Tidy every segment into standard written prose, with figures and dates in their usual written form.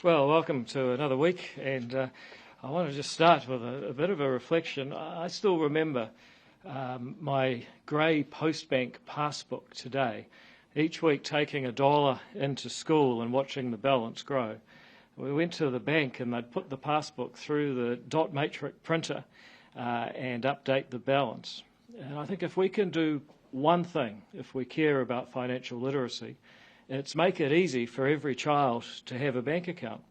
Well, welcome to another week, and I want to just start with a bit of a reflection. I still remember my grey Postbank passbook today, each week taking $1 into school and watching the balance grow. We went to the bank and they'd put the passbook through the dot matrix printer and update the balance. And I think if we can do one thing, if we care about financial literacy, it's make it easy for every child to have a bank account.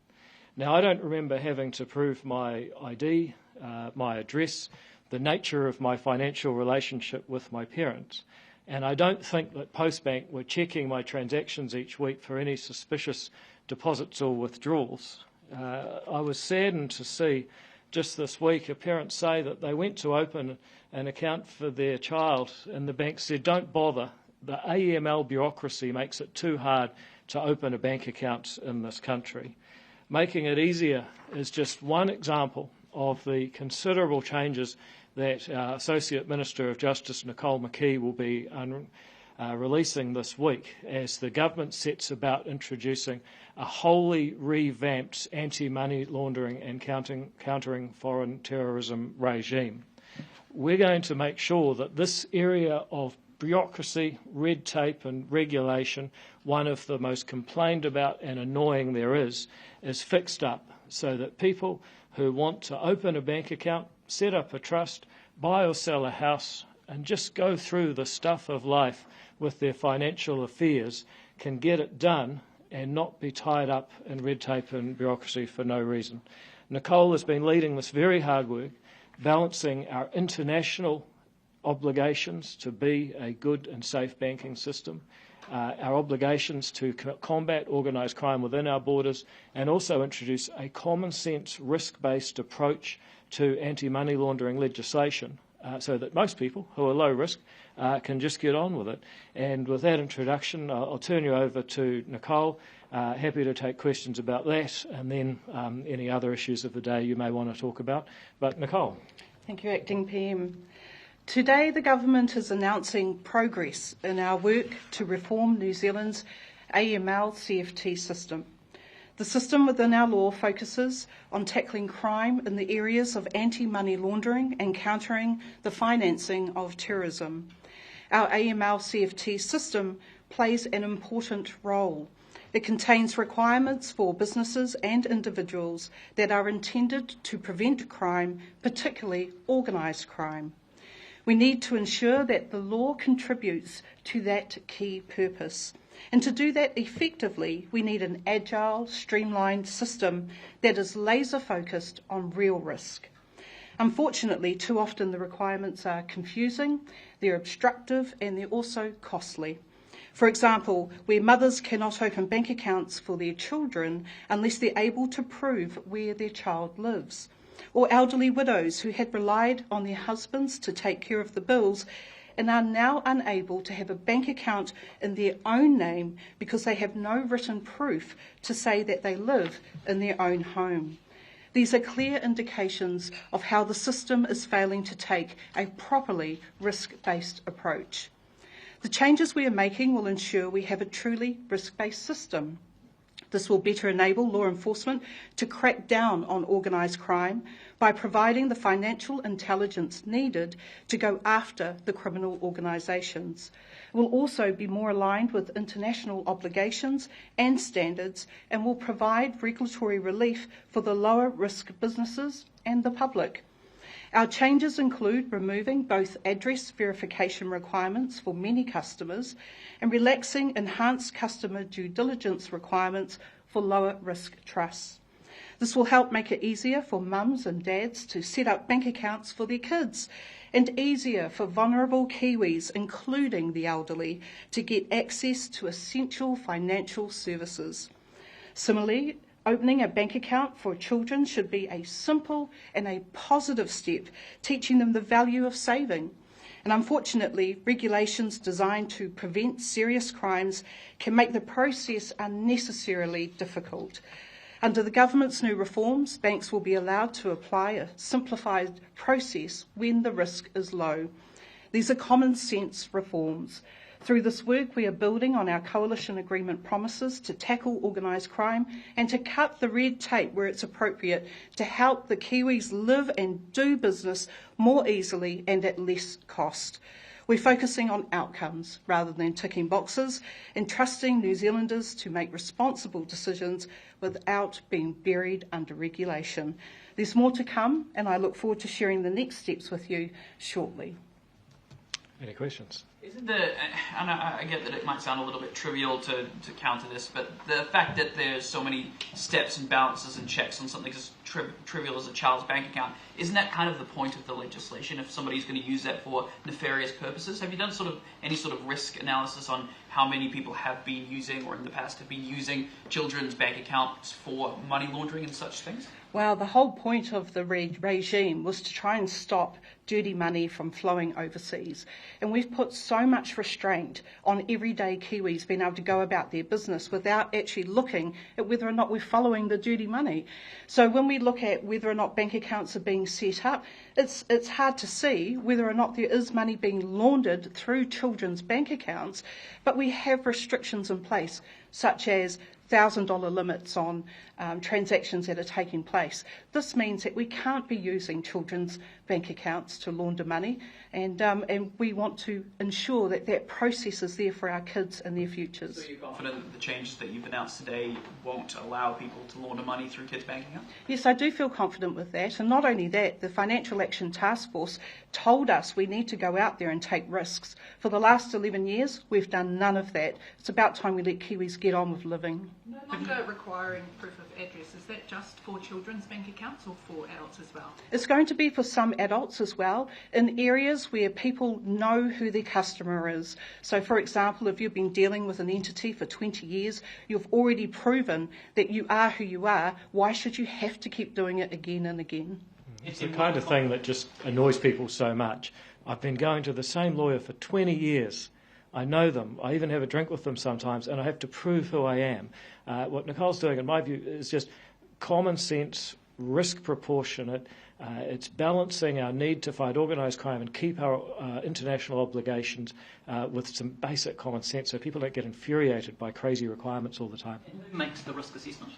Now, I don't remember having to prove my ID, my address, the nature of my financial relationship with my parents. And I don't think that Postbank were checking my transactions each week for any suspicious deposits or withdrawals. I was saddened to see just this week a parent say that they went to open an account for their child and the bank said, don't bother. The AML bureaucracy makes it too hard to open a bank account in this country. Making it easier is just one example of the considerable changes that our Associate Minister of Justice Nicole McKee will be releasing this week as the government sets about introducing a wholly revamped anti-money laundering and countering foreign terrorism regime. We're going to make sure that this area of bureaucracy, red tape and regulation, one of the most complained about and annoying there is fixed up so that people who want to open a bank account, set up a trust, buy or sell a house and just go through the stuff of life with their financial affairs can get it done and not be tied up in red tape and bureaucracy for no reason. Nicole has been leading this very hard work, balancing our international obligations to be a good and safe banking system, our obligations to combat organised crime within our borders, and also introduce a common sense risk-based approach to anti-money laundering legislation so that most people who are low risk can just get on with it. And with that introduction, I'll turn you over to Nicole. Happy to take questions about that and then any other issues of the day you may want to talk about. But Nicole. Thank you, Acting PM. Today, the Government is announcing progress in our work to reform New Zealand's AMLCFT system. The system within our law focuses on tackling crime in the areas of anti-money laundering and countering the financing of terrorism. Our AMLCFT system plays an important role. It contains requirements for businesses and individuals that are intended to prevent crime, particularly organised crime. We need to ensure that the law contributes to that key purpose. And to do that effectively, we need an agile, streamlined system that is laser-focused on real risk. Unfortunately, too often the requirements are confusing, they're obstructive, and they're also costly. For example, where mothers cannot open bank accounts for their children unless they're able to prove where their child lives. Or elderly widows who had relied on their husbands to take care of the bills and are now unable to have a bank account in their own name because they have no written proof to say that they live in their own home. These are clear indications of how the system is failing to take a properly risk-based approach. The changes we are making will ensure we have a truly risk-based system. This will better enable law enforcement to crack down on organised crime by providing the financial intelligence needed to go after the criminal organisations. It will also be more aligned with international obligations and standards and will provide regulatory relief for the lower risk businesses and the public. Our changes include removing both address verification requirements for many customers and relaxing enhanced customer due diligence requirements for lower risk trusts. This will help make it easier for mums and dads to set up bank accounts for their kids and easier for vulnerable Kiwis, including the elderly, to get access to essential financial services. Similarly, opening a bank account for children should be a simple and a positive step, teaching them the value of saving. And unfortunately, regulations designed to prevent serious crimes can make the process unnecessarily difficult. Under the government's new reforms, banks will be allowed to apply a simplified process when the risk is low. These are common sense reforms. Through this work, we are building on our coalition agreement promises to tackle organised crime and to cut the red tape where it's appropriate to help the Kiwis live and do business more easily and at less cost. We're focusing on outcomes rather than ticking boxes and trusting New Zealanders to make responsible decisions without being buried under regulation. There's more to come, and I look forward to sharing the next steps with you shortly. Any questions? Isn't and I get that it might sound a little bit trivial to counter this, but the fact that there's so many steps and balances and checks on something as trivial as a child's bank account, isn't that kind of the point of the legislation if somebody's going to use that for nefarious purposes? Have you done any sort of risk analysis on how many people have been using or in the past have been using children's bank accounts for money laundering and such things? Well, the whole point of the regime was to try and stop dirty money from flowing overseas. And we've put so much restraint on everyday Kiwis being able to go about their business without actually looking at whether or not we're following the dirty money. So when we look at whether or not bank accounts are being set up, it's hard to see whether or not there is money being laundered through children's bank accounts, but we have restrictions in place, such as $1,000 limits on transactions that are taking place. This means that we can't be using children's bank accounts to launder money, and we want to ensure that that process is there for our kids and their futures. So you're confident that the changes that you've announced today won't allow people to launder money through kids' bank accounts? Yes, I do feel confident with that. And not only that, the Financial Action Task Force told us we need to go out there and take risks. For the last 11 years, we've done none of that. It's about time we let Kiwis get on with living. No longer requiring proof of address. Is that just for children's bank accounts or for adults as well? It's going to be for some adults as well, in areas where people know who their customer is. So, for example, if you've been dealing with an entity for 20 years, you've already proven that you are who you are. Why should you have to keep doing it again and again? It's the kind of thing that just annoys people so much. I've been going to the same lawyer for 20 years. I know them. I even have a drink with them sometimes, and I have to prove who I am. What Nicole's doing, in my view, is just common sense, risk proportionate. It's balancing our need to fight organised crime and keep our international obligations with some basic common sense so people don't get infuriated by crazy requirements all the time. And who makes the risk assessment?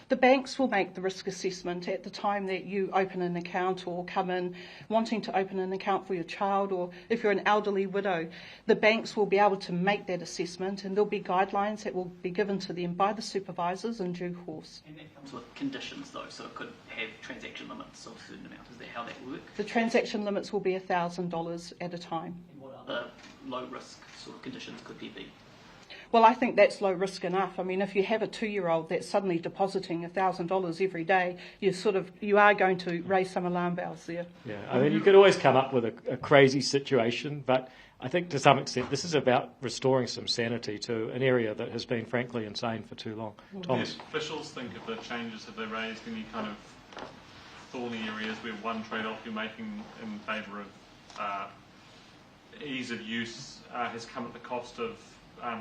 The banks will make the risk assessment at the time that you open an account or come in wanting to open an account for your child, or if you're an elderly widow. The banks will be able to make that assessment, and there'll be guidelines that will be given to them by the supervisors in due course. And that comes with conditions though, so it could have transaction limits of a certain amount. Is that how that works? The transaction limits will be $1,000 at a time. And what other low risk sort of conditions could there be? Well, I think that's low risk enough. I mean, if you have a 2-year-old that's suddenly depositing $1,000 every day, you are going to raise some alarm bells there. Yeah, I mean, you could always come up with a crazy situation, but I think to some extent this is about restoring some sanity to an area that has been, frankly, insane for too long. Thomas? Do officials think of the changes, have they raised any kind of thorny areas where one trade-off you're making in favour of ease of use has come at the cost of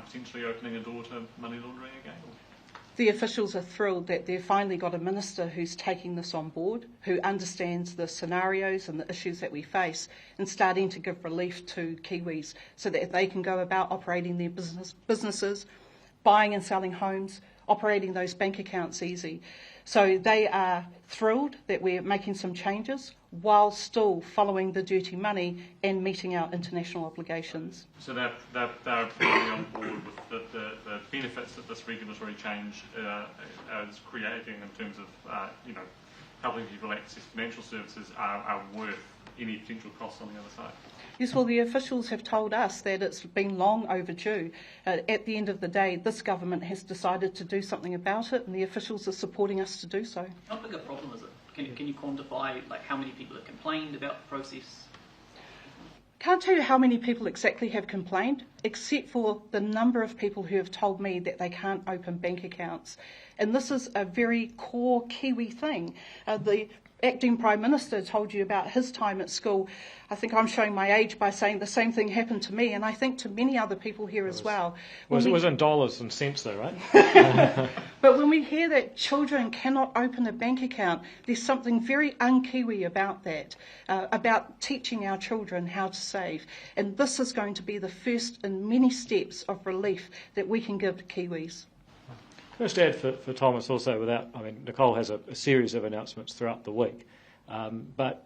potentially opening a door to money laundering again? The officials are thrilled that they've finally got a minister who's taking this on board, who understands the scenarios and the issues that we face, and starting to give relief to Kiwis so that they can go about operating their businesses, buying and selling homes, operating those bank accounts easy. So they are thrilled that we're making some changes while still following the dirty money and meeting our international obligations. So they're fully on board with the benefits that this regulatory change is creating in terms of helping people access financial services are worth any potential costs on the other side? Yes, well, the officials have told us that it's been long overdue. At the end of the day, this government has decided to do something about it, and the officials are supporting us to do so. How big a problem is it? Can you quantify how many people have complained about the process? Can't tell you how many people exactly have complained, except for the number of people who have told me that they can't open bank accounts. And this is a very core Kiwi thing. The Acting Prime Minister told you about his time at school. I think I'm showing my age by saying the same thing happened to me, and I think to many other people here as well. It was in dollars and cents though, right? But when we hear that children cannot open a bank account, there's something very un-Kiwi about that, about teaching our children how to save. And this is going to be the first in many steps of relief that we can give to Kiwis. Just add for Thomas also, Nicole has a series of announcements throughout the week, but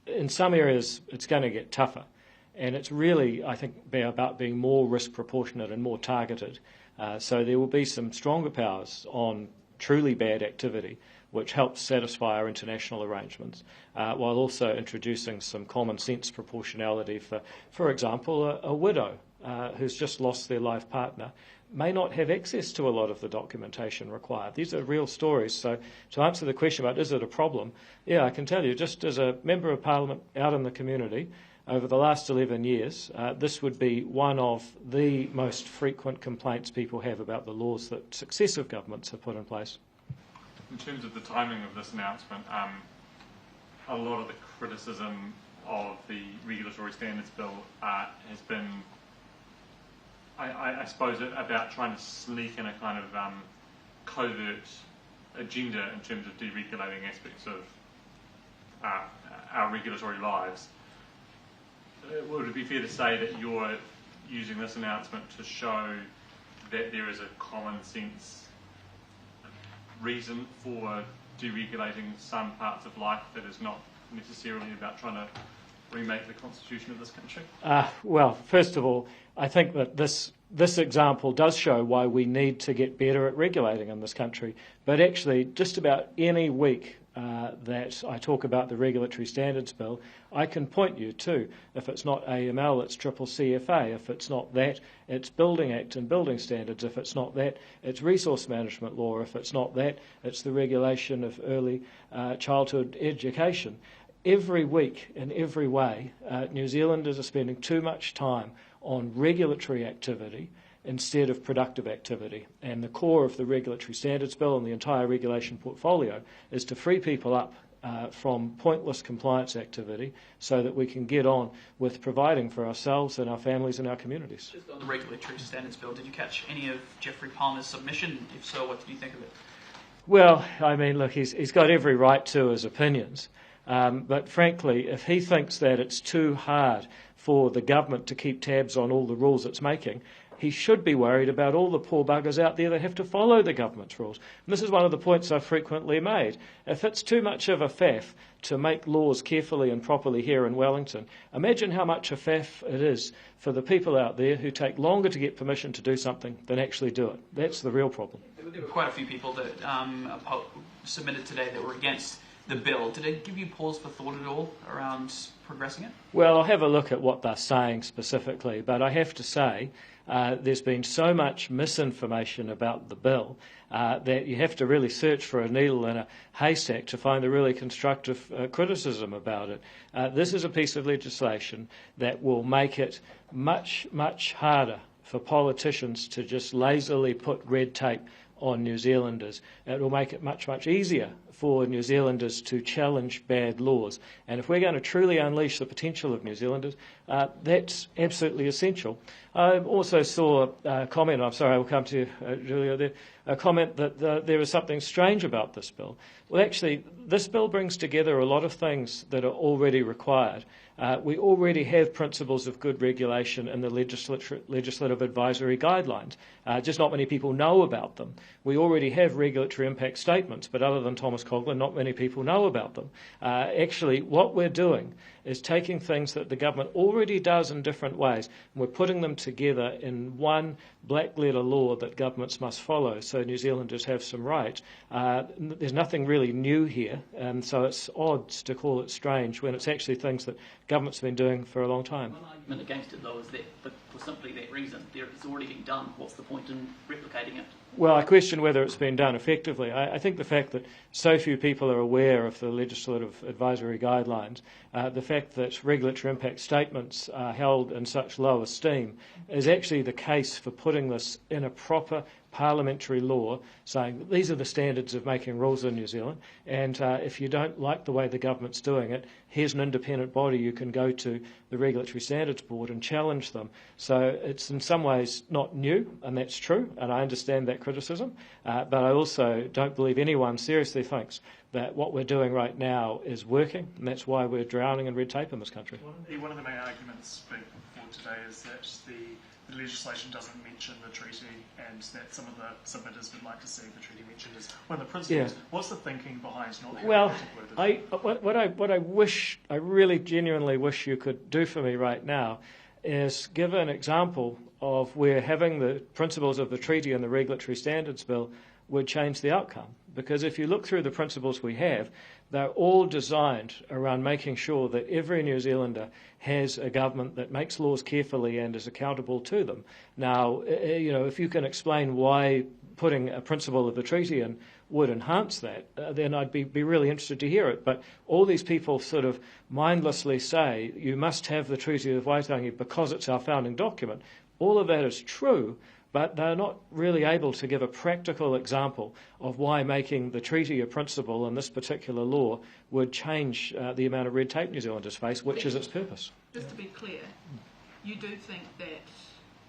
in some areas it's going to get tougher, and it's really, I think, about being more risk proportionate and more targeted. So there will be some stronger powers on truly bad activity, which helps satisfy our international arrangements, while also introducing some common sense proportionality for example, a widow who's just lost their life partner may not have access to a lot of the documentation required. These are real stories. So to answer the question about is it a problem, yeah, I can tell you, just as a Member of Parliament out in the community, over the last 11 years, this would be one of the most frequent complaints people have about the laws that successive governments have put in place. In terms of the timing of this announcement, a lot of the criticism of the Regulatory Standards Bill has been, I suppose, about trying to sneak in a kind of covert agenda in terms of deregulating aspects of our regulatory lives. Would it be fair to say that you're using this announcement to show that there is a common sense reason for deregulating some parts of life that is not necessarily about trying to remake the constitution of this country? Well, first of all, I think that this example does show why we need to get better at regulating in this country. But actually, just about any week that I talk about the Regulatory Standards Bill, I can point you to, if it's not AML, it's CCCFA. If it's not that, it's Building Act and Building Standards. If it's not that, it's Resource Management Law. If it's not that, it's the regulation of early childhood education. Every week, in every way, New Zealanders are spending too much time on regulatory activity instead of productive activity. And the core of the Regulatory Standards Bill and the entire regulation portfolio is to free people up from pointless compliance activity so that we can get on with providing for ourselves and our families and our communities. Just on the Regulatory Standards Bill, did you catch any of Geoffrey Palmer's submission? If so, what did you think of it? Well, I mean, look, he's got every right to his opinions. But frankly, if he thinks that it's too hard for the government to keep tabs on all the rules it's making, he should be worried about all the poor buggers out there that have to follow the government's rules. And this is one of the points I've frequently made. If it's too much of a faff to make laws carefully and properly here in Wellington, imagine how much a faff it is for the people out there who take longer to get permission to do something than actually do it. That's the real problem. There were quite a few people that submitted today that were against the bill. Did it give you pause for thought at all around progressing it? Well, I'll have a look at what they're saying specifically, but I have to say there's been so much misinformation about the bill that you have to really search for a needle in a haystack to find a really constructive criticism about it. This is a piece of legislation that will make it much, much harder for politicians to just lazily put red tape on New Zealanders. It will make it much, much easier for New Zealanders to challenge bad laws. And if we're going to truly unleash the potential of New Zealanders, that's absolutely essential. I also saw a comment, I'm sorry, I will come to you, Julia, there, a comment that there was something strange about this bill. Well, actually, this bill brings together a lot of things that are already required. We already have principles of good regulation in the legislative advisory guidelines. Just not many people know about them. We already have regulatory impact statements, but other than Thomas Coughlin, not many people know about them. Actually, what we're doing is taking things that the government already does in different ways, and we're putting them together in one black letter law that governments must follow so New Zealanders have some rights. There's nothing really new here, and so it's odd to call it strange when it's actually things that government's been doing for a long time. One argument against it, though, is that for simply that reason, it's already been done. What's the point in replicating it? Well, I question whether it's been done effectively. I think the fact that so few people are aware of the legislative advisory guidelines, the fact that regulatory impact statements are held in such low esteem, is actually the case for putting this in a proper parliamentary law saying that these are the standards of making rules in New Zealand, and if you don't like the way the government's doing it, here's an independent body you can go to, the Regulatory Standards Board, and challenge them. So it's in some ways not new, and that's true, and I understand that criticism, but I also don't believe anyone seriously thinks that what we're doing right now is working, and that's why we're drowning in red tape in this country. One of the main arguments being put forward today is that the legislation doesn't mention the treaty, and that some of the submitters would like to see the treaty mentioned as one of the principles. Yeah. What's the thinking behind not having it included? What I wish, I really genuinely wish you could do for me right now is give an example of where having the principles of the treaty and the Regulatory Standards Bill would change the outcome. Because if you look through the principles we have, they're all designed around making sure that every New Zealander has a government that makes laws carefully and is accountable to them. Now, if you can explain why putting a principle of the treaty in would enhance that, then I'd be really interested to hear it. But all these people sort of mindlessly say, you must have the Treaty of Waitangi because it's our founding document. All of that is true, but they're not really able to give a practical example of why making the treaty a principle in this particular law would change the amount of red tape New Zealanders face, which is its purpose. Just to be clear, you do think that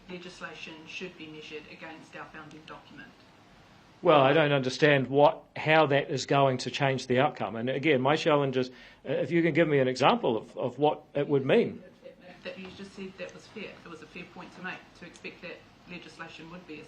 legislation should be measured against our founding document? Well, I don't understand how that is going to change the outcome. And again, my challenge is, if you can give me an example of what it would mean. That you just said that was fair. It was a fair point to make, to expect that legislation would be.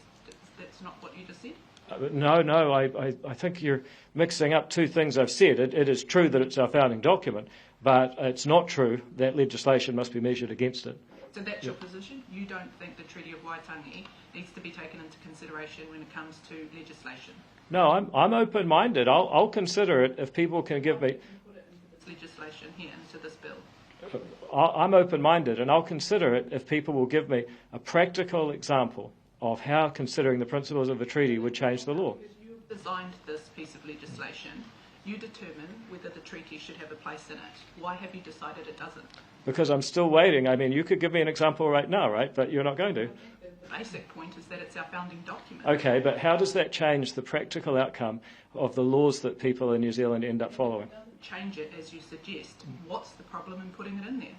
That's not what you just said? No, I think you're mixing up two things I've said. It is true that it's our founding document, but it's not true that legislation must be measured against it. So that's your position? You don't think the Treaty of Waitangi needs to be taken into consideration when it comes to legislation? No, I'm open-minded. I'll consider it if people can give me... Put it into this legislation here, into this bill. I'm open-minded, and I'll consider it if people will give me a practical example of how considering the principles of the treaty would change the law. Because you designed this piece of legislation, you determine whether the treaty should have a place in it. Why have you decided it doesn't? Because I'm still waiting. I mean, you could give me an example right now, right? But you're not going to. The basic point is that it's our founding document. Okay, but how does that change the practical outcome of the laws that people in New Zealand end up following? It doesn't change it as you suggest. What's the problem in putting it in there?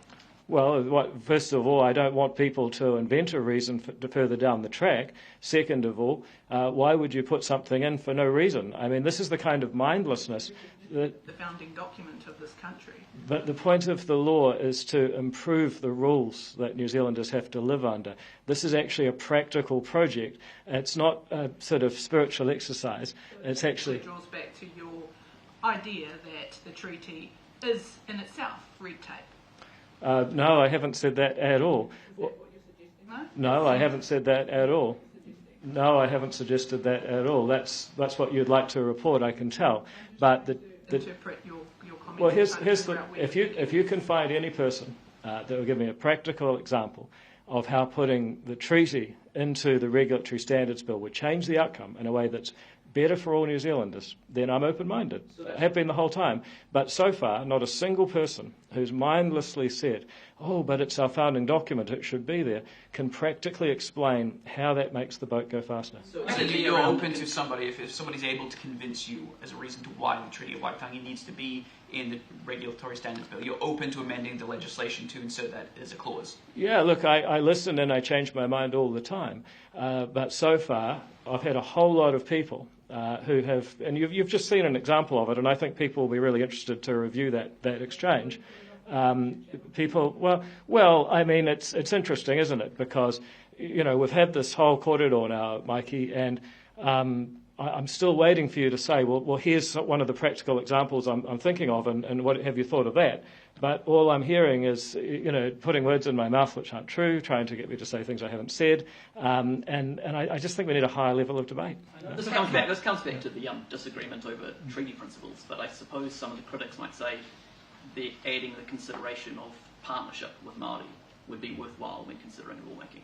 Well, first of all, I don't want people to invent a reason to further down the track. Second of all, why would you put something in for no reason? I mean, this is the kind of mindlessness that... The founding document of this country. But the point of the law is to improve the rules that New Zealanders have to live under. This is actually a practical project. It's not a sort of spiritual exercise. It's actually... It draws back to your idea that the treaty is in itself red tape. No, I haven't said that at all. Is that what you're suggesting, though? No, I haven't said that at all. No, I haven't suggested that at all. That's what you'd like to report, I can tell. But interpret your comments. Well, here's the if you can find any person that will give me a practical example of how putting the treaty into the Regulatory Standards Bill would change the outcome in a way that's better for all New Zealanders, then I'm open-minded. I have been the whole time. But so far, not a single person who's mindlessly said, oh, but it's our founding document, it should be there, can practically explain how that makes the boat go faster. So you're open to somebody, if somebody's able to convince you as a reason to why the Treaty of Waitangi needs to be in the Regulatory Standards Bill, you're open to amending the legislation to insert that as a clause? Yeah, look, I listen and I change my mind all the time. But so far, I've had a whole lot of people who have, and you've just seen an example of it, and I think people will be really interested to review that exchange. People, well, I mean, it's interesting, isn't it? Because, we've had this whole corridor now, Mikey, and I'm still waiting for you to say, well, here's one of the practical examples I'm thinking of, and what have you thought of that? But all I'm hearing is, putting words in my mouth which aren't true, trying to get me to say things I haven't said, and I just think we need a higher level of debate. This comes back to the disagreement over treaty principles, but I suppose some of the critics might say that adding the consideration of partnership with Māori would be worthwhile when considering rulemaking.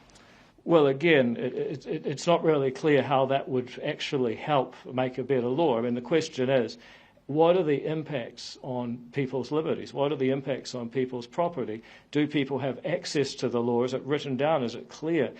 Well, again, it's not really clear how that would actually help make a better law. I mean, the question is, what are the impacts on people's liberties? What are the impacts on people's property? Do people have access to the law? Is it written down? Is it clear?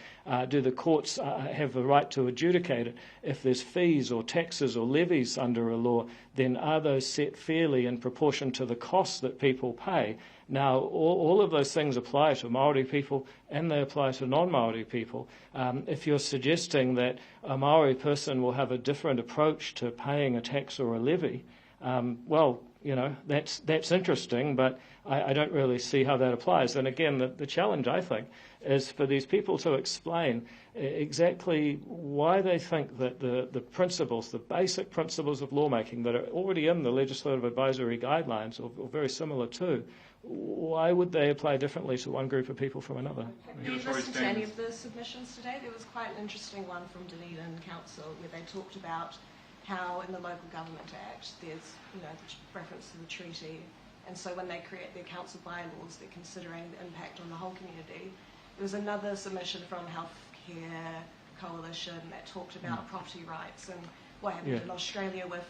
Do the courts have the right to adjudicate it? If there's fees or taxes or levies under a law, then are those set fairly in proportion to the costs that people pay? Now, all of those things apply to Maori people and they apply to non-Maori people. If you're suggesting that a Maori person will have a different approach to paying a tax or a levy, well, that's interesting, but I don't really see how that applies. And again, the challenge, I think, is for these people to explain exactly why they think that the principles, the basic principles of lawmaking that are already in the legislative advisory guidelines or very similar to, why would they apply differently to one group of people from another? Have you listened to any of the submissions today? There was quite an interesting one from Dunedin Council where they talked about how in the Local Government Act there's the reference to the treaty, and so when they create their council bylaws they're considering the impact on the whole community. There was another submission from Healthcare Coalition that talked about property rights and what happened in Australia with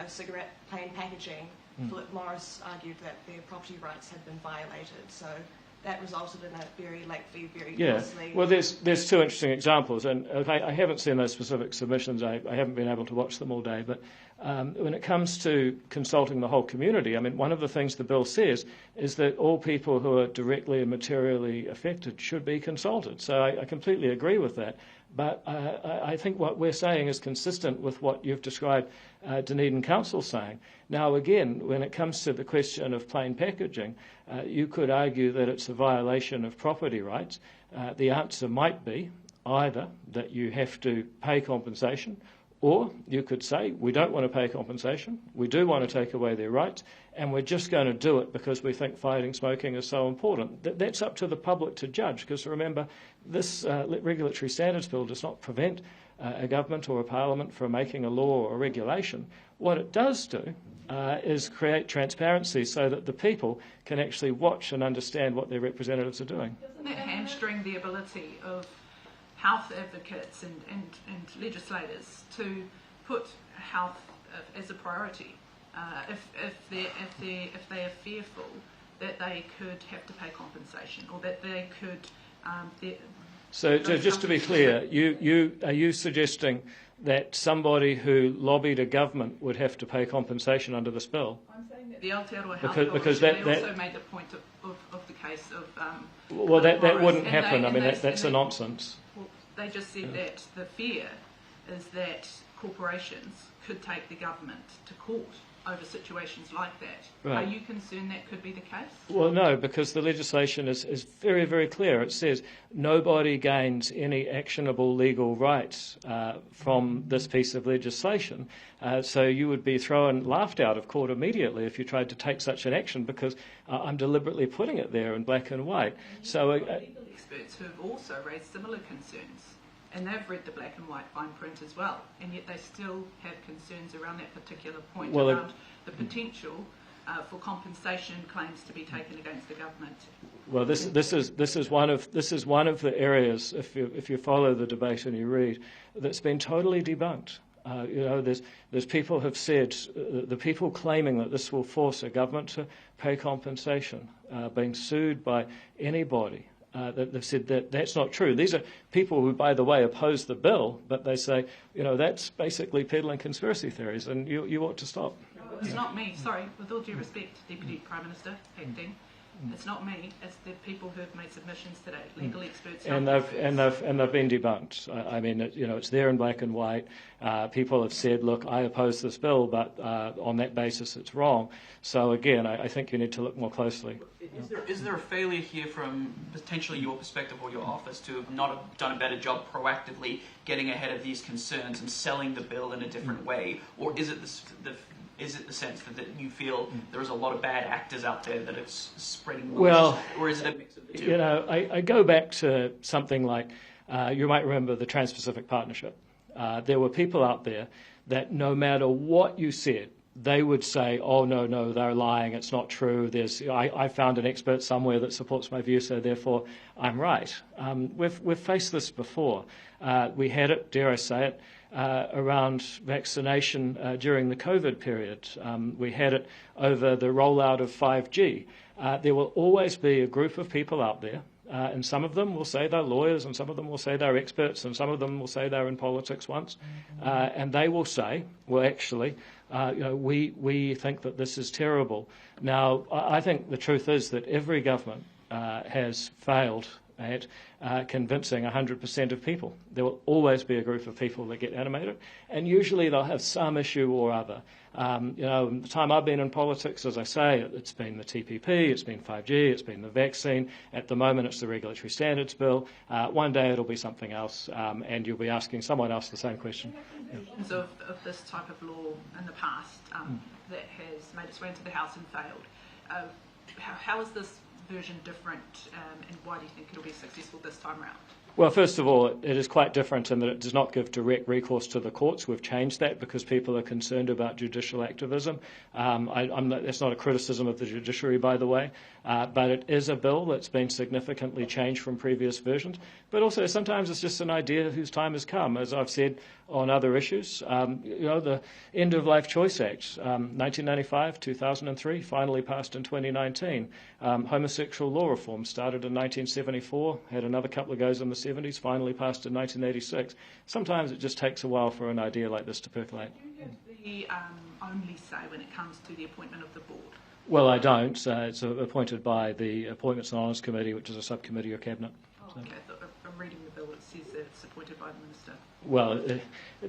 cigarette plain packaging. Philip Morris argued that their property rights had been violated, so that resulted in a very lengthy, very costly... Well, there's two interesting examples, and I haven't seen those specific submissions. I haven't been able to watch them all day, but when it comes to consulting the whole community, I mean, one of the things the bill says is that all people who are directly and materially affected should be consulted. So I completely agree with that. But I think what we're saying is consistent with what you've described Dunedin Council saying. Now, again, when it comes to the question of plain packaging, you could argue that it's a violation of property rights. The answer might be either that you have to pay compensation, or you could say, we don't want to pay compensation, we do want to take away their rights, and we're just going to do it because we think fighting smoking is so important. That's up to the public to judge, because remember, this regulatory standards bill does not prevent a government or a parliament from making a law or a regulation. What it does do is create transparency so that the people can actually watch and understand what their representatives are doing. Doesn't that hamstring the ability of health advocates and legislators to put health as a priority? If they are fearful that they could have to pay compensation or that they could... So just to be clear, are you suggesting that somebody who lobbied a government would have to pay compensation under this bill? I'm saying that the Aotearoa Health because they also made the point of the case of... well, that wouldn't happen. That's a nonsense. Well, they just said that the fear is that corporations could take the government to court over situations like that. Right. Are you concerned that could be the case? Well, no, because the legislation is very, very clear. It says nobody gains any actionable legal rights from this piece of legislation. So you would be laughed out of court immediately if you tried to take such an action, because I'm deliberately putting it there in black and white. So legal experts who have also raised similar concerns, and they've read the black and white fine print as well, and yet they still have concerns around that particular point, around the potential for compensation claims to be taken against the government. Well, this is one of the areas, if you follow the debate and you read, that's been totally debunked. There's people have said, the people claiming that this will force a government to pay compensation, being sued by anybody. They've said that that's not true. These are people who, by the way, oppose the bill, but they say, that's basically peddling conspiracy theories, and you ought to stop. No, it's not me. Sorry, with all due respect, Deputy Prime Minister, acting. It's not me. It's the people who have made submissions today, legal experts. And they've been debunked. I mean, it's there in black and white. People have said, look, I oppose this bill, but on that basis it's wrong. So again, I think you need to look more closely. Is there a failure here from potentially your perspective or your office to have not have done a better job proactively getting ahead of these concerns and selling the bill in a different way, or is it the sense that you feel there is a lot of bad actors out there that are spreading noise, or is it a mix of the two? I go back to something like, you might remember the Trans-Pacific Partnership. There were people out there that no matter what you said, they would say, oh, no, they're lying, it's not true, I found an expert somewhere that supports my view, so therefore I'm right. We've faced this before. We had it, dare I say it, around vaccination during the COVID period. We had it over the rollout of 5G. There will always be a group of people out there, and some of them will say they're lawyers, and some of them will say they're experts, and some of them will say they're in politics once, and they will say, well, actually, we think that this is terrible. Now, I think the truth is that every government has failed at convincing 100% of people. There will always be a group of people that get animated, and usually they'll have some issue or other. The time I've been in politics, as I say, it's been the TPP, it's been 5G, it's been the vaccine. At the moment, it's the Regulatory Standards Bill. One day it'll be something else, and you'll be asking someone else the same question. Of this type of law in the past that has made its way into the House and failed, how is this version different, and why do you think it'll be successful this time around? Well, first of all, it is quite different in that it does not give direct recourse to the courts. We've changed that because people are concerned about judicial activism. That's not a criticism of the judiciary, by the way, but it is a bill that's been significantly changed from previous versions. But also, sometimes it's just an idea whose time has come, as I've said on other issues. The End of Life Choice Act, 1995, 2003, finally passed in 2019. Homosexual law reform started in 1974, had another couple of goes in the 70s, finally passed in 1986. Sometimes it just takes a while for an idea like this to percolate. Do you have the only say when it comes to the appointment of the board? Well, I don't. It's appointed by the Appointments and Honours Committee, which is a subcommittee of Cabinet. Oh, okay. I'm reading the bill. It says that it's appointed by the Minister. Well,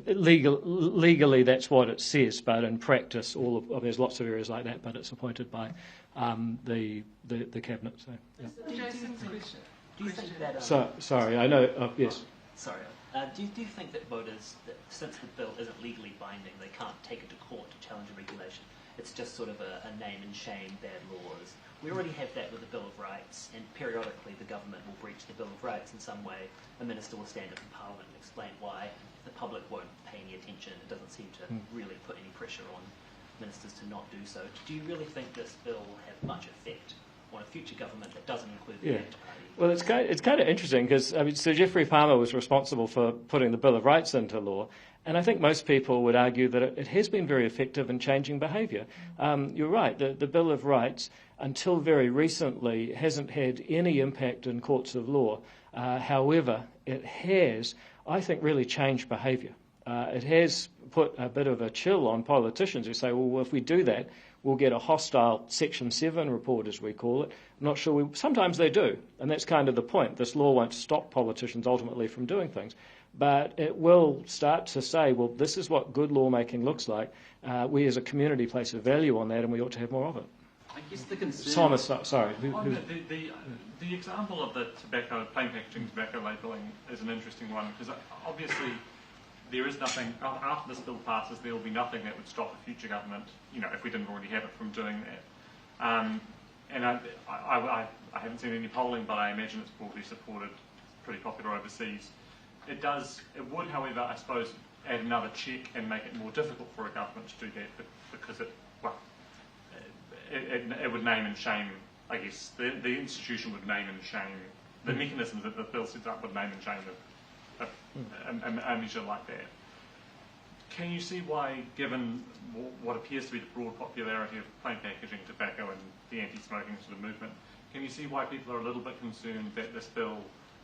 legally that's what it says, but in practice, there's lots of areas like that, but it's appointed by the Cabinet. So, yeah. Do you think that... sorry, I know, yes. Sorry. Do you think that voters, since the bill isn't legally binding, they can't take it to court to challenge a regulation? It's just sort of a name and shame, bad laws. We already have that with the Bill of Rights, and periodically the government will breach the Bill of Rights in some way. A minister will stand up in Parliament and explain why. The public won't pay any attention. It doesn't seem to really put any pressure on ministers to not do so. Do you really think this bill will have much effect on a future government that doesn't include the ACT Party? Well, it's kind of interesting because Sir Geoffrey Palmer was responsible for putting the Bill of Rights into law, and I think most people would argue that it has been very effective in changing behaviour. You're right, the Bill of Rights, until very recently, hasn't had any impact in courts of law. However, it has, I think, really changed behaviour. It has put a bit of a chill on politicians who say, well, if we do that, we'll get a hostile Section 7 report, as we call it. I'm not sure sometimes they do, and that's kind of the point. This law won't stop politicians ultimately from doing things, but it will start to say, well, this is what good lawmaking looks like. We as a community place a value on that, and we ought to have more of it. I guess the concern... Thomas, sorry. The example of the plain packaging tobacco labelling is an interesting one, because obviously there is nothing, after this bill passes, there will be nothing that would stop a future government, if we didn't already have it, from doing that. And I haven't seen any polling, but I imagine it's broadly supported, pretty popular overseas. It would, however, I suppose, add another check and make it more difficult for a government to do that, because it would name and shame, I guess, the institution would name and shame, the mechanisms that the bill sets up would name and shame a measure like that. Can you see why, given what appears to be the broad popularity of plain packaging tobacco and the anti-smoking sort of movement, can you see why people are a little bit concerned that this bill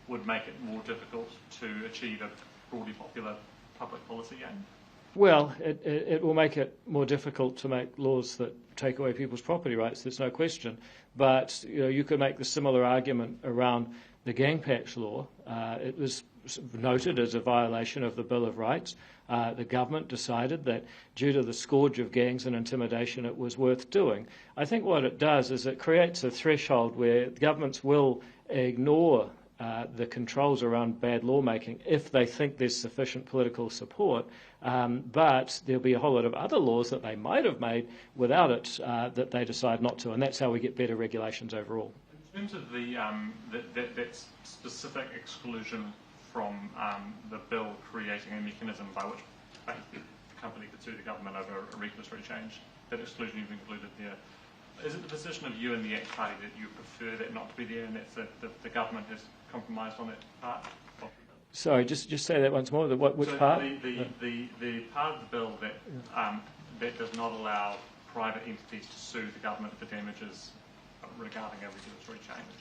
would make it more difficult to achieve a broadly popular public policy aim? Well, it will make it more difficult to make laws that take away people's property rights, there's no question. But you could make the similar argument around the gang patch law. It was noted as a violation of the Bill of Rights. The government decided that due to the scourge of gangs and intimidation, it was worth doing. I think what it does is it creates a threshold where governments will ignore the controls around bad lawmaking if they think there's sufficient political support, but there'll be a whole lot of other laws that they might have made without it that they decide not to, and that's how we get better regulations overall. In terms of that specific exclusion from the bill creating a mechanism by which a company could sue the government over a regulatory change, that exclusion you've included there. Is it the position of you and the ACT Party that you prefer that not to be there, and that's the government has compromised on that part? Sorry, just say that once more. Which part? The part of the bill that does not allow private entities to sue the government for damages regarding a regulatory change.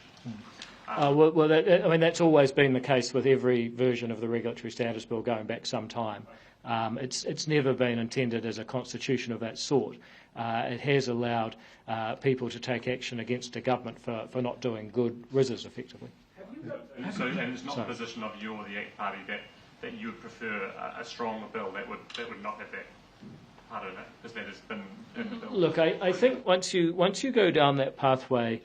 That's always been the case with every version of the Regulatory Standards Bill going back some time. It's never been intended as a constitution of that sort. It has allowed people to take action against the government for not doing good RISs effectively. And it's not the position of you or the ACT Party that you would prefer a stronger bill that would not have that part of it, because that has been in the bill. Look, I think once you go down that pathway,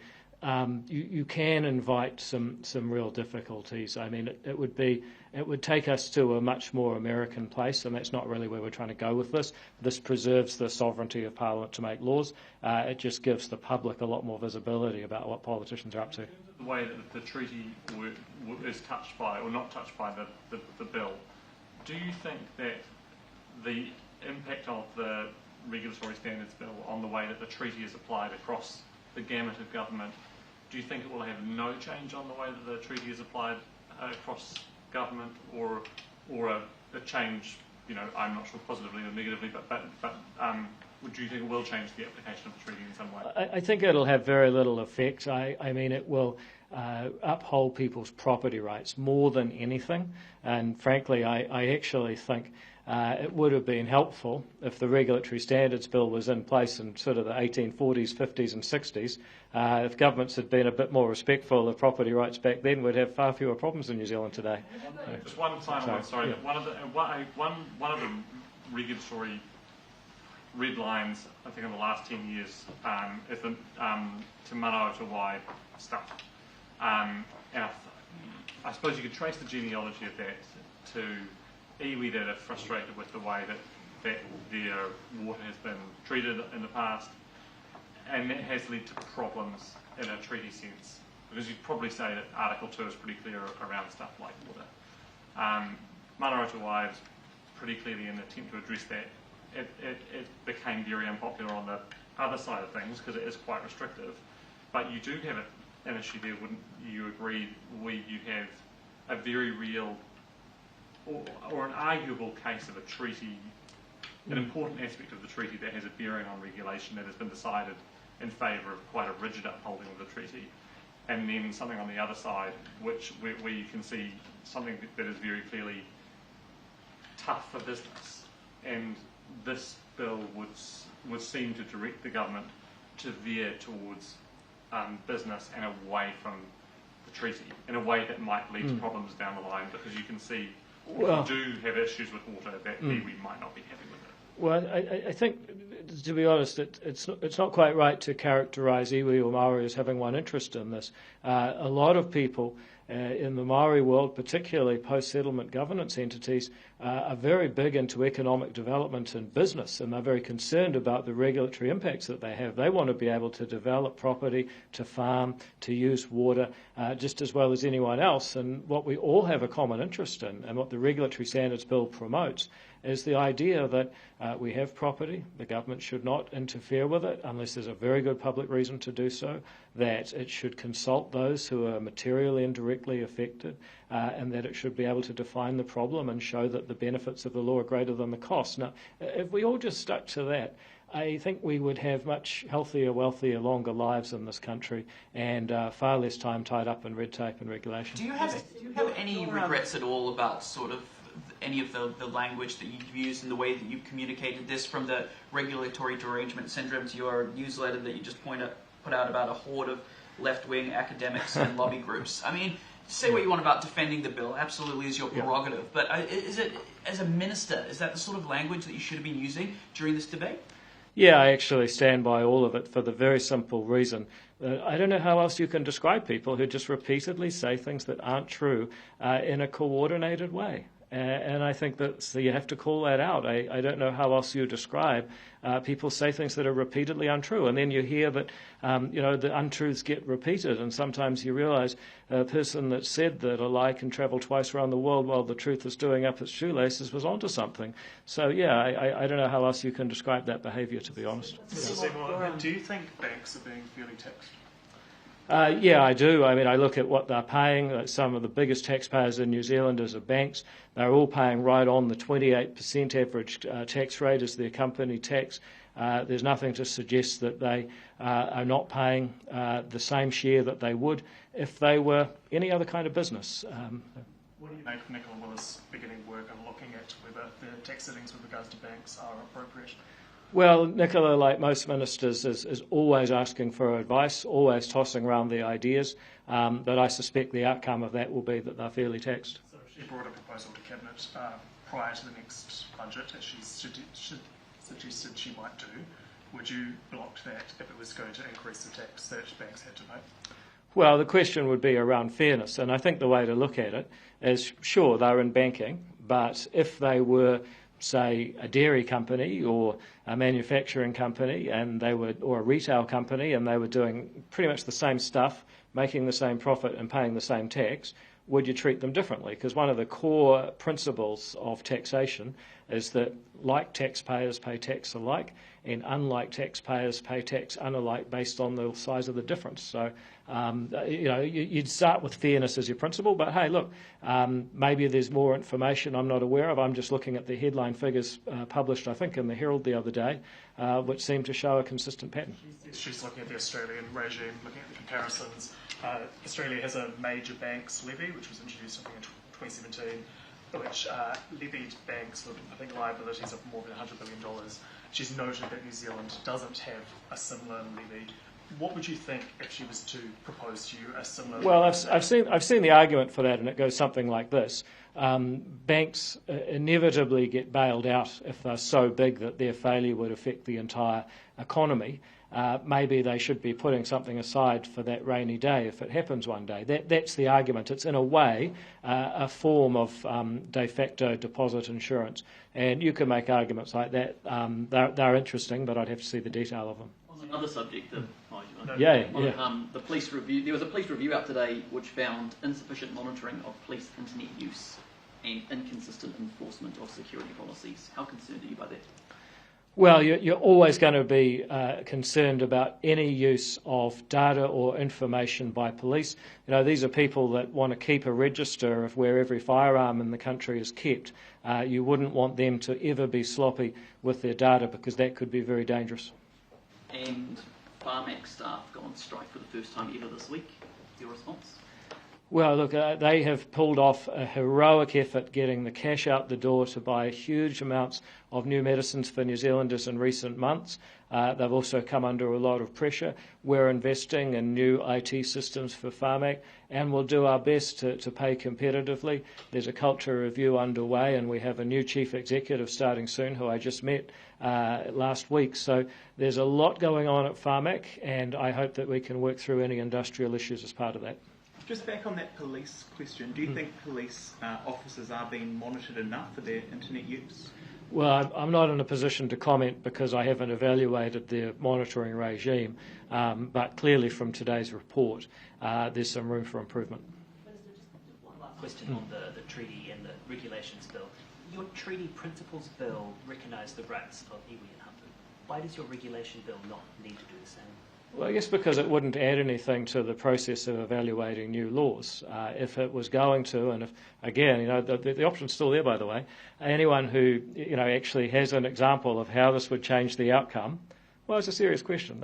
you can invite some real difficulties. I mean, it would take us to a much more American place, and that's not really where we're trying to go with this. This preserves the sovereignty of Parliament to make laws. It just gives the public a lot more visibility about what politicians are up to. The way that the treaty is touched by, or not touched by, the bill, do you think that the impact of the Regulatory Standards Bill on the way that the treaty is applied across the gamut of government, do you think it will have no change on the way that the treaty is applied across government, or a change, I'm not sure positively or negatively, but do you think it will change the application of the treaty in some way? I think it'll have very little effect. I mean, it will uphold people's property rights more than anything. And frankly, I actually think it would have been helpful if the Regulatory Standards Bill was in place in sort of the 1840s, 50s and 60s. If governments had been a bit more respectful of property rights back then, we'd have far fewer problems in New Zealand today. Just one final one, sorry. Yeah. One of the regulatory red lines, I think, in the last 10 years is the Te Mana o Te Wai stuff. And I suppose you could trace the genealogy of that to iwi that are frustrated with the way that their water has been treated in the past, and that has led to problems in a treaty sense, because you'd probably say that Article 2 is pretty clear around stuff like water. Mana o Te Wai is pretty clearly an attempt to address that. It became very unpopular on the other side of things because it is quite restrictive, but you do have an issue there, wouldn't you agree, where you have a very real or an arguable case of a treaty, an important aspect of the treaty that has a bearing on regulation that has been decided in favour of quite a rigid upholding of the treaty, and then something on the other side where you can see something that is very clearly tough for business, and this bill would seem to direct the government to veer towards business and away from the treaty in a way that might lead to problems down the line, because you can see if you do have issues with water that we might not be happy with it. Well, I think, to be honest, it's not quite right to characterise iwi or Maori as having one interest in this. A lot of people in the Maori world, particularly post-settlement governance entities, are very big into economic development and business, and they're very concerned about the regulatory impacts that they have. They want to be able to develop property, to farm, to use water, just as well as anyone else. And what we all have a common interest in, and what the Regulatory Standards Bill promotes, is the idea that we have property, the government should not interfere with it unless there's a very good public reason to do so, that it should consult those who are materially and directly affected, and that it should be able to define the problem and show that the benefits of the law are greater than the costs. Now, if we all just stuck to that, I think we would have much healthier, wealthier, longer lives in this country, and far less time tied up in red tape and regulation. Do you have any regrets at all about sort of any of the language that you've used and the way that you've communicated this, from the regulatory derangement syndrome to your newsletter that you just put out about a horde of left-wing academics and lobby groups? I mean, say what you want about defending the bill, absolutely is your prerogative, but is it, as a minister, is that the sort of language that you should have been using during this debate? Yeah, I actually stand by all of it for the very simple reason that I don't know how else you can describe people who just repeatedly say things that aren't true in a coordinated way. And I think that so you have to call that out. I don't know how else you describe people say things that are repeatedly untrue, and then you hear that the untruths get repeated, and sometimes you realise a person that said that a lie can travel twice around the world while the truth is doing up its shoelaces was onto something. So yeah, I don't know how else you can describe that behaviour, to be honest. Seymour, do you think banks are being fairly taxed? Yeah, I do. I mean, I look at what they're paying. Some of the biggest taxpayers in New Zealand are banks. They're all paying right on the 28% average tax rate as their company tax. There's nothing to suggest that they are not paying the same share that they would if they were any other kind of business. What do you make of Nicola Willis beginning work on looking at whether the tax settings with regards to banks are appropriate? Well, Nicola, like most ministers, is always asking for advice, always tossing around the ideas, but I suspect the outcome of that will be that they're fairly taxed. So if she brought a proposal to Cabinet prior to the next budget, as she suggested she might do, would you block that if it was going to increase the tax that banks had to pay? Well, the question would be around fairness, and I think the way to look at it is, sure, they're in banking, but if they were, say, a dairy company or a manufacturing company or a retail company, and they were doing pretty much the same stuff, making the same profit and paying the same tax, would you treat them differently? Because one of the core principles of taxation is that like taxpayers pay tax alike, and unlike taxpayers pay tax unalike based on the size of the difference. So, you'd start with fairness as your principle, but hey, look, maybe there's more information I'm not aware of. I'm just looking at the headline figures published, I think, in the Herald the other day, which seem to show a consistent pattern. She's looking at the Australian regime, looking at the comparisons. Australia has a major banks levy, which was introduced, I think, in 2017, which levied banks with, I think, liabilities of more than $100 billion. She's noted that New Zealand doesn't have a similar levy. What would you think if she was to propose to you a similar levy? Well, I've seen the argument for that, and it goes something like this. Banks inevitably get bailed out if they're so big that their failure would affect the entire economy. Maybe they should be putting something aside for that rainy day if it happens one day. That's the argument. It's in a way a form of de facto deposit insurance. And you can make arguments like that. They're interesting, but I'd have to see the detail of them. On another subject, the police review, there was a police review out today which found insufficient monitoring of police internet use and inconsistent enforcement of security policies. How concerned are you by that? Well, you're always going to be concerned about any use of data or information by police. These are people that want to keep a register of where every firearm in the country is kept. You wouldn't want them to ever be sloppy with their data because that could be very dangerous. And pharmac staff go on strike for the first time ever this week. Your response? Well, look, they have pulled off a heroic effort getting the cash out the door to buy huge amounts of new medicines for New Zealanders in recent months. They've also come under a lot of pressure. We're investing in new IT systems for pharmac, and we'll do our best to pay competitively. There's a culture review underway, and we have a new chief executive starting soon who I just met last week. So there's a lot going on at pharmac, and I hope that we can work through any industrial issues as part of that. Just back on that police question, do you think police officers are being monitored enough for their internet use? Well, I'm not in a position to comment because I haven't evaluated their monitoring regime, but clearly from today's report, there's some room for improvement. Minister, just one last question on the treaty and the regulations bill. Your treaty principles bill recognised the rights of iwi and hapu. Why does your regulation bill not need to do the same? Well, I guess because it wouldn't add anything to the process of evaluating new laws. If it was going to, and if, again, the option's still there, by the way, anyone who, actually has an example of how this would change the outcome, well, it's a serious question.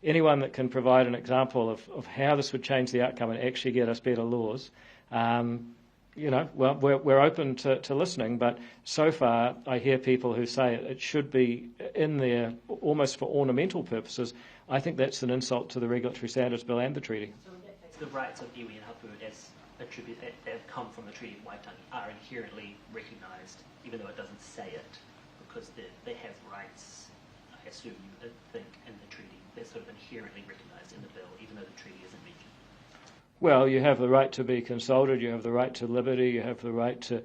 Anyone that can provide an example of how this would change the outcome and actually get us better laws, well, we're open to listening, but so far I hear people who say it should be in there almost for ornamental purposes. I think that's an insult to the Regulatory Standards Bill and the treaty. So in that case, the rights of iwi and hapu as that have come from the Treaty of Waitangi are inherently recognised, even though it doesn't say it, because they have rights, I assume you think, in the treaty. They're sort of inherently recognised in the bill, even though the treaty isn't mentioned. Well, you have the right to be consulted, you have the right to liberty, you have the right to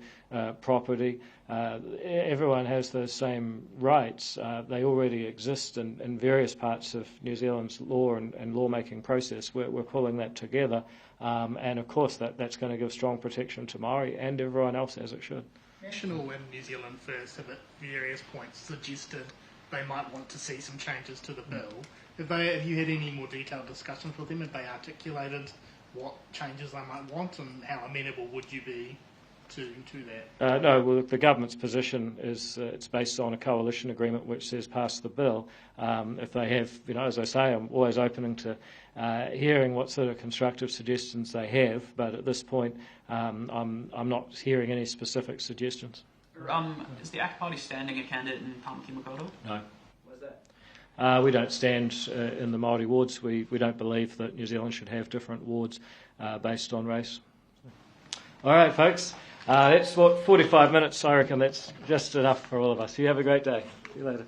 property. Everyone has those same rights. They already exist in various parts of New Zealand's law and lawmaking process. We're pulling that together, and of course that's going to give strong protection to Māori and everyone else, as it should. National and New Zealand First have at various points suggested they might want to see some changes to the bill. Have you had any more detailed discussions with them? Have they articulated what changes they might want, and how amenable would you be to that? No, well, the government's position is it's based on a coalition agreement which says pass the bill. If they have, as I say, I'm always open to hearing what sort of constructive suggestions they have, but at this point I'm not hearing any specific suggestions. Is the ACT Party standing a candidate in pharmac? No. Where's that? We don't stand in the Māori wards. We don't believe that New Zealand should have different wards based on race. All right, folks. That's 45 minutes. I reckon that's just enough for all of us. You have a great day. See you later.